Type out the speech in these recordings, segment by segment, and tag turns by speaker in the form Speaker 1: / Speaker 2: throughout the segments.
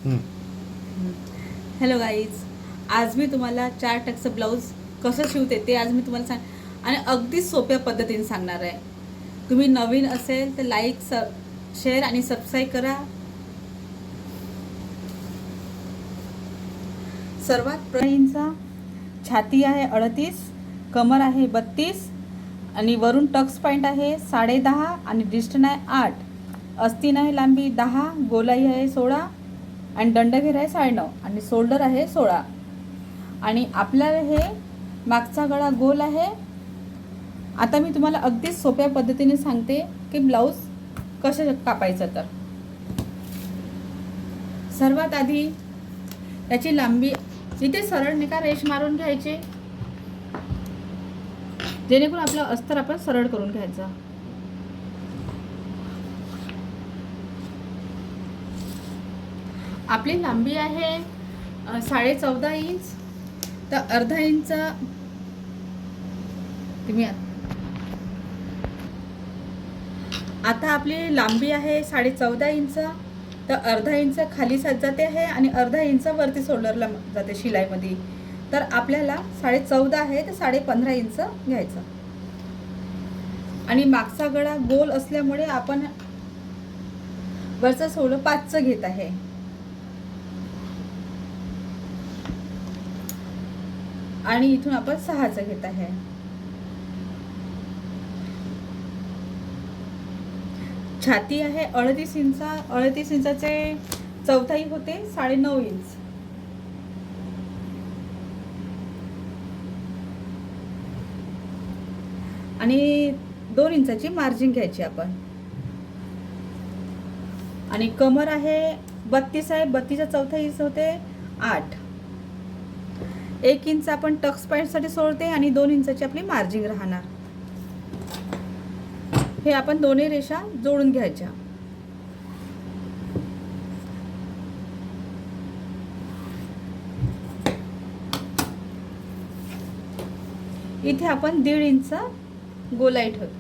Speaker 1: Hello guys, आज मी तुम्हाला 4 टक्सचं blouse कसं शिवते ते आज मी तुम्हाला सांग आणि अगदी सोप्या पद्धतीने सांगणार आहे. तुम्ही नवीन असेल तर लाईक शेअर आणि सबस्क्राईब करा. सर्वात इंचा छाती आहे 38, कमर आहे 32 आणि वरून टक्स पॉईंट आहे 10.5 आणि डिस्टन आहे 8, अस्तीन आहे लांबी 10, गोलाई आहे 16 आणि दंडघेर आहे 9.5 आणि शोल्डर आहे 16 आणि आपल्याला हे मागचा गळा गोल आहे. आता मी तुम्हाला अगदी सोप्या पद्धतीने सांगते की ब्लाऊज कसं कापायचं. तर सर्वात आधी याची लांबी इथे सरळ निका रेष मारून घ्यायची, जेणेकरून आपलं अस्तर आपण सरळ करून घ्यायचं. आपली लांबी आहे 14.5 इंच, तर अर्धा इंच तुम्ही आता आपली लांबी आहे 14.5 इंच, तर अर्धा इंच खाली जाते आहे आणि अर्धा इंच वरती शोल्डरला जाते शिलाईमध्ये. तर आपल्याला 14.5 आहे तर 15.5 इंच घ्यायचं आणि मागचा गळा गोल असल्यामुळे आपण वरचा शोल्डर 5चं घेत आहे. आणि इथून आपण 6चं घेत आहे. छाती आहे 38 इंच, 38 इंचाचे चौथाई होते 9.5 इंच आणि 2 इंचाची मार्जिन घ्यायची आपण. आणि कमर आहे 32 आहे, 32चा चौथाई इंच होते 8, 1 इंच आपण टक्स पॉईंटसाठी सोडते आणि 2 इंचाची आपली मार्जिन राहणार. हे आपण दोन्ही रेषा जोडून घ्यायच्या. इथे आपण 1.5 इंच गोलाई ठेवतो.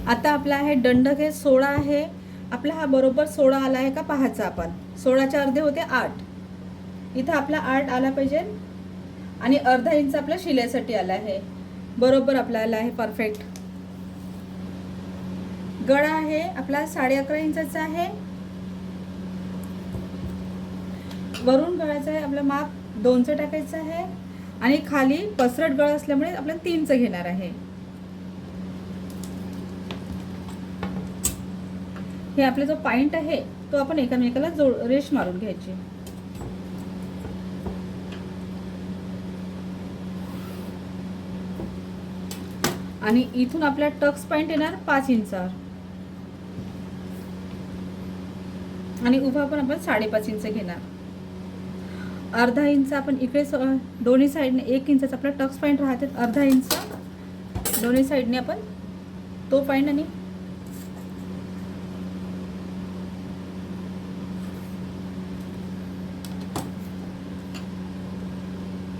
Speaker 1: आता आपला आहे दंडघेर 16 आहे. आपला हा बरोबर 16 आला आहे का पाहायचा आपण. 16चे अर्धे होते 8, इथं आपला 8 आला पाहिजे आणि अर्धा इंच आपला शिलाईसाठी आला आहे. बरोबर आपल्याला आहे परफेक्ट. गळा आहे आपला 11.5 इंचाचा आहे. वरून गळाचं आहे आपलं माप 2चं टाकायचं आहे आणि खाली पसरट गळा असल्यामुळे आपल्याला 3चं घेणार आहे. हे आपला जो पॉइंट आहे तो आपण एकामेकाला रेष मारून घ्यायची. आणि इथून आपला टक्स पॉइंट येणार 5 इंचावर आणि उभा पण आपण 5.5 इंच घेणार. अर्धा इंच आपण इकडे दोन्ही साईडने 1 इंचाचा आपला टक्स पॉइंट राहते. अर्धा इंच दोन्ही साईडने आपण तो पॉइंट आणि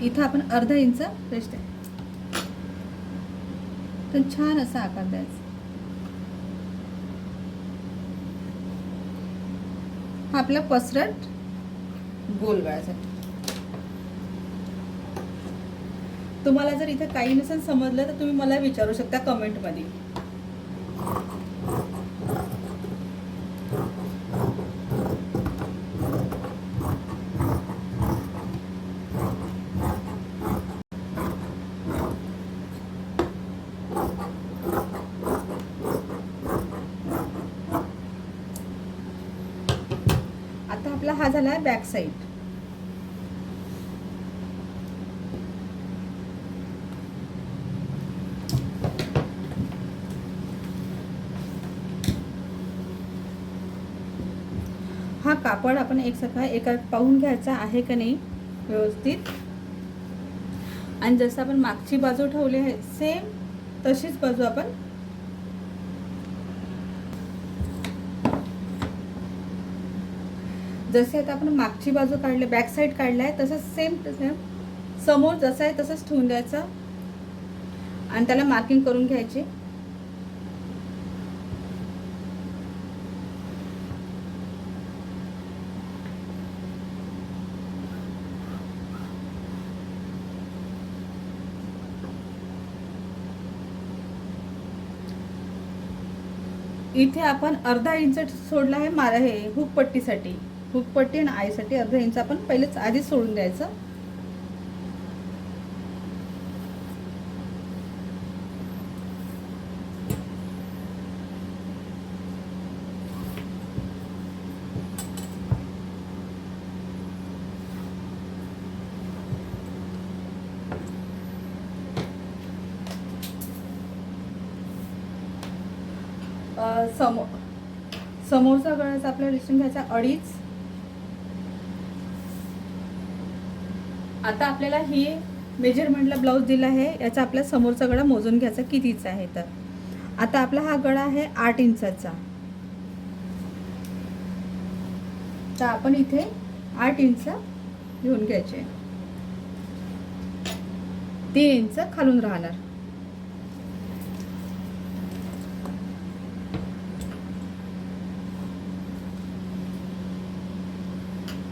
Speaker 1: इथं आपण अर्धा इंच रेस्ट आहे. तर छान असा आकार द्यायचा. हा आपला पसरट गोल गळ्यासाठी. तुम्हाला जर इथे काही नसेल समजलं तर तुम्ही मला विचारू शकता कमेंटमध्ये. आता आपला हा झाला आहे बॅक साईड. हा कापड आपण एका पाहून घ्यायचा आहे का नाही व्यवस्थित. आणि जसं आपण मागची बाजू ठेवली आहे सेम तशीच बाजू आपण जसे आता आपण मागची बाजू काढली, बॅक साईड काढलाय तसंच सेम समोर जसं आहे तसंच ठेवून द्यायचं आणि त्याला मार्किंग करून घ्यायची. इथे आपण अर्धा इंच सोडला आहे हे हुक पट्टीसाठी. हुक पट्टी आणि आईसाठी अर्धा इंच आपण पहिलेच आधीच सोडून द्यायचं. समोरचा गळाचा आपल्याला डिस्टन्स घ्यायचा 2.5. आता आपल्याला ही मेजरमेंटला ब्लाऊज दिला आहे, याचा आपला समोरचा गळा मोजून घ्यायचा कितीचा आहे. तर आता आपला हा गळा आहे 8 इंचाचा. तर आपण इथे 8 इंच घेऊन घ्यायचे. 3 इंच खालून राहणार.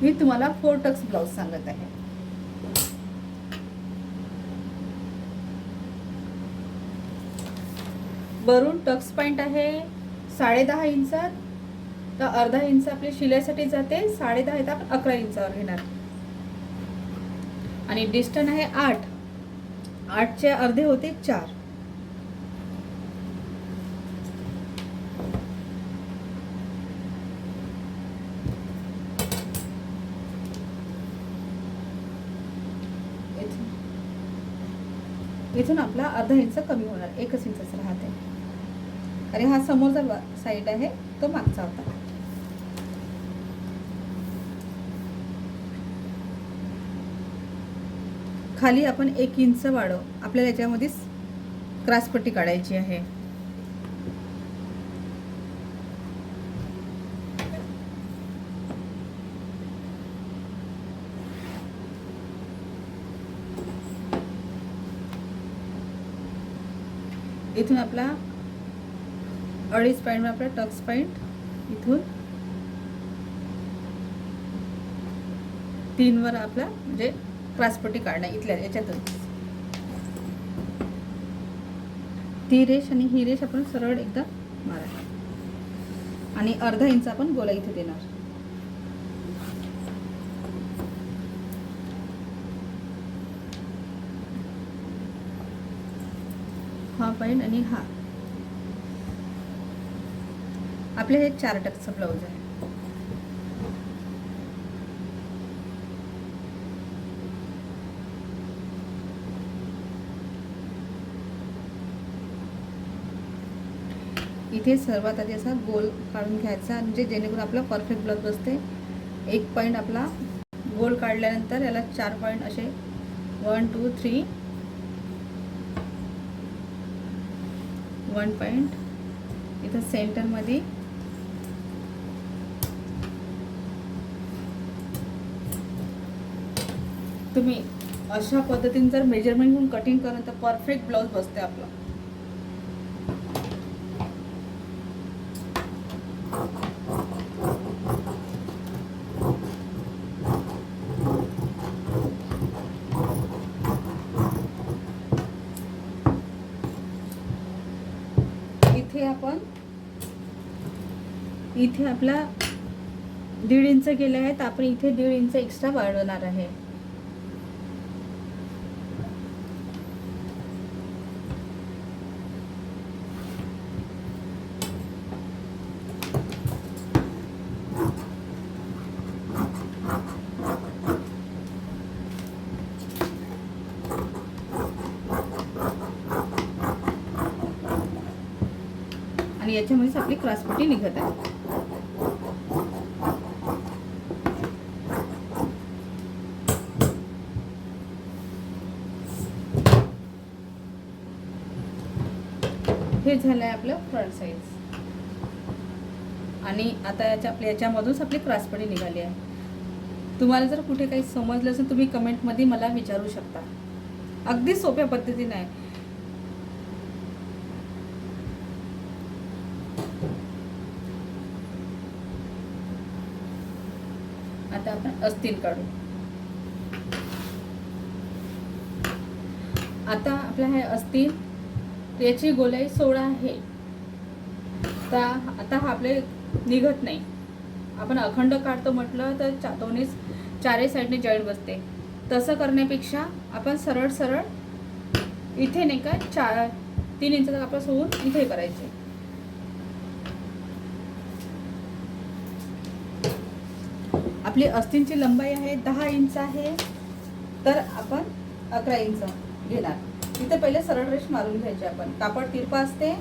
Speaker 1: मी तुम्हाला 4 टक्स ब्लाऊज सांगत आहे. वरून टक्स पॉइंट आहे 10.5 इंचात. तर अर्धा इंच आपली शिलाईसाठी जाते. 10.5 तर आपण 11 इंचावर घेणार. आणि डिस्टन्स आहे 8. 8चे अर्धे होते 4. इथून आपला अर्धा इंच कमी होणार. 1 इंचच राहते. अरे हा समोरचा साईड आहे, तो मागचा होता. खाली आपण 1 इंच वाढव. आपल्याला याच्यामध्ये क्रॉसपट्टी काढायची आहे. इथून आपला 2.5 पॉइंट आपला टक्स पॉइंट. इथून 3 वर आपला म्हणजे क्रॉसपट्टी काढणं. इथल्या याच्यातून ती रेष आणि ही रेष आपण सरळ एकदा मारा. आणि अर्धा इंच आपण गोला इथे देणार. हा पॉइंट आणि हा आपले हे 4 टक्सचं ब्लाऊज आहे. इथे सर्वात आधी असा गोल काढून घ्यायचा, म्हणजे जेणेकरून आपला परफेक्ट ब्लाऊज बसते. 1 पॉइंट आपला गोल काढल्यानंतर याला 4 पॉइंट असे 1 2 3 1 पॉइंट इथं सेंटरमध्ये. तुम्ही अशा पद्धतीने जर मेजरमेंट घेऊन कटिंग करा तर परफेक्ट ब्लाऊज बसते आपला. इथे आपला 1.5 इंच गेले आहेत. आपण इथे 1.5 इंच एक्स्ट्रा वाढवणार आहे. आणि याच्यामध्येच आपली क्रॉसपट्टी निघत आहे. हे झालं आहे आपलं फ्रंट साईज. आणि आता याच्यामधूनच आपली क्रॉसपट्टी निघाली आहे. तुम्हाला जर कुठे काही समजलं असेल तुम्ही कमेंटमध्ये मला विचारू शकता. अगदी सोप्या पद्धतीने आहे. आता आपण अस्तीन काढू. आता आपल्या हे अस्तीन याची गोलाई 16 आहे. तर आता हा आपले निघत नाही. आपण अखंड काढतो म्हटलं तर दोन्ही चारही साईडने जॉईंट बसते. तसं करण्यापेक्षा आपण सरळ सरळ इथे नाही का 3 इंचाचा कापड सोडून इथे करायचे. आपली अस्तींची लंबाई आहे 10 इंच आहे, तर आपण 11 इंच घेणार. इथे पहिले सरळ रेष मारून घ्यायची. आपण कापड तिरपा असते.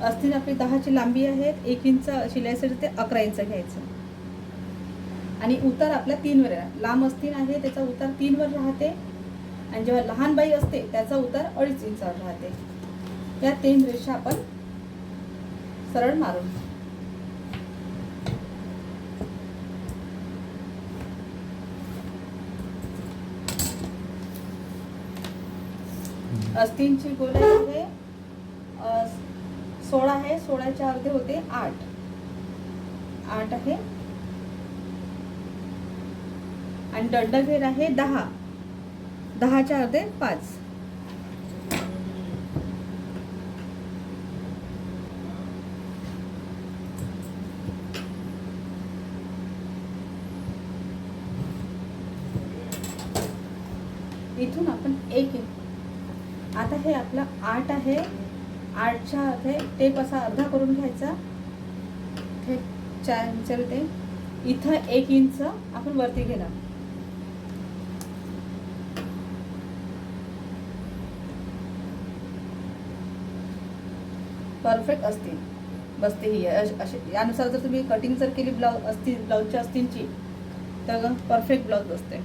Speaker 1: अस्तीन आपली 10ची लांबी आहे, 1 इंच शिलाईसाठी ते 11 इंच घ्यायचं. आणि उतार आपल्या 3 वर आहे. लांब अस्तीन आहे त्याचा उतार 3 वर राहते, आणि जेव्हा लहान बाई असते त्याचा उतार 2.5 इंचावर राहते. या 3 रेषा आपण सरळ मारून. अस्तींची गोलाई आहे 16 आहे, 16च्या अर्धे होते 8 आहे. आणि दंडघेर आहे 10, 10च्या अर्धे 5. इथून आपण 1 आता हे आपलं 8 आहे, 8च्या अर्धे टेप असा अर्धा करून घ्यायचा. हे 4 इंच होते. इथं 1 इंच आपण वरती घेणार. परफेक्ट असतील बसते ही असे. यानुसार जर तुम्ही कटिंग जर केली ब्लाऊजच्या अस्तींची तर परफेक्ट ब्लाऊज बसते.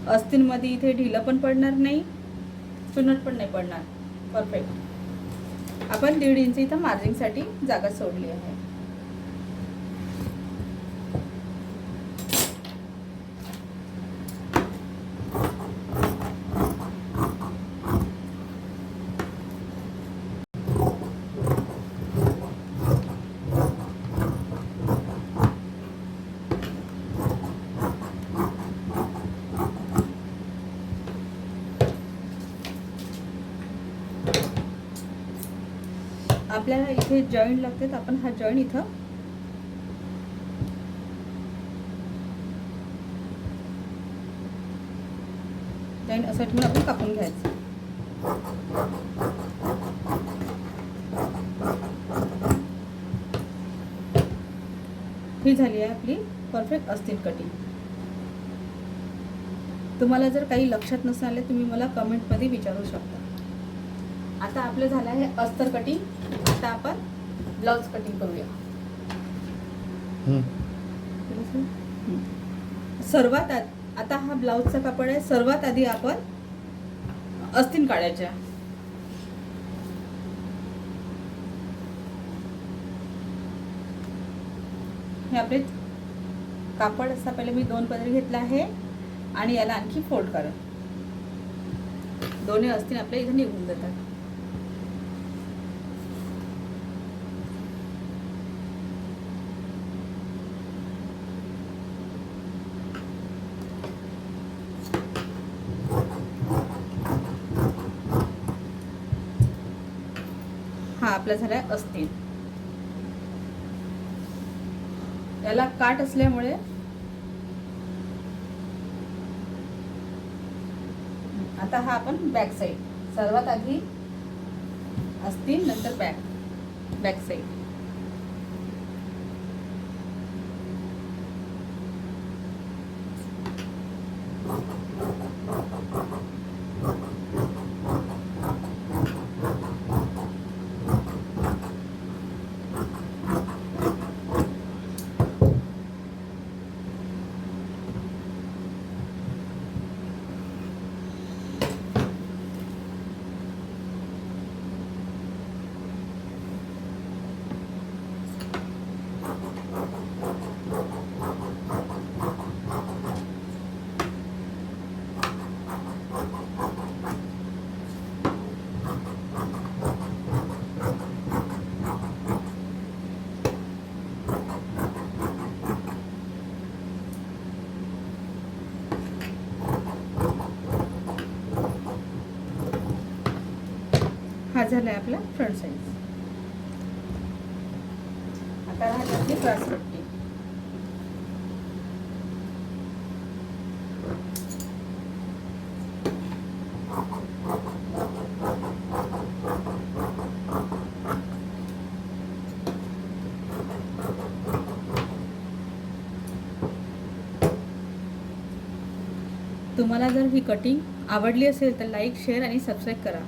Speaker 1: अस्तींमध्ये इथे ढिलं पण पडणार नाही, चुनट पण नाही पडणार. परफेक्ट. आपण 1.5 इंच इथं मार्जिंगसाठी जागा सोडली आहे. आपल्याला इथे जॉईंट लागते, तर आपण हा जॉईंट इथं जॉईंट असं ठेवून आपण कापून घ्यायचं. ही झाली आहे आपली परफेक्ट अस्तीन कटिंग. तुम्हाला जर काही लक्षात नसेल आले तुम्ही मला कमेंटमध्ये विचारू शकता. आता आपलं झालं आहे अस्तर कटिंग. आता आपण ब्लाउज कटिंग करूया. सर्वात आता हा ब्लाउजचा कापड आहे. सर्वात आधी आपण अस्तीन काढायच्या. हे आपले कापड असा पहिले मी 2 पदरी घेतला आहे आणि याला आणखी फोल्ड करा. दोन्ही अस्तीन आपल्या इथे निघून जातात. हा आपला झालाय अस्तीन. याला काट असल्यामुळे आता हा आपण बॅक साइड. सर्वात आधी अस्तीन, नंतर बॅक साइड. झाला आहे आपला फ्रंट साईज. आता राहिली आपली क्रॉस पट्टी. तुम्हाला जर ही कटिंग आवडली असेल तर लाईक, शेअर आणि सबस्क्राईब करा.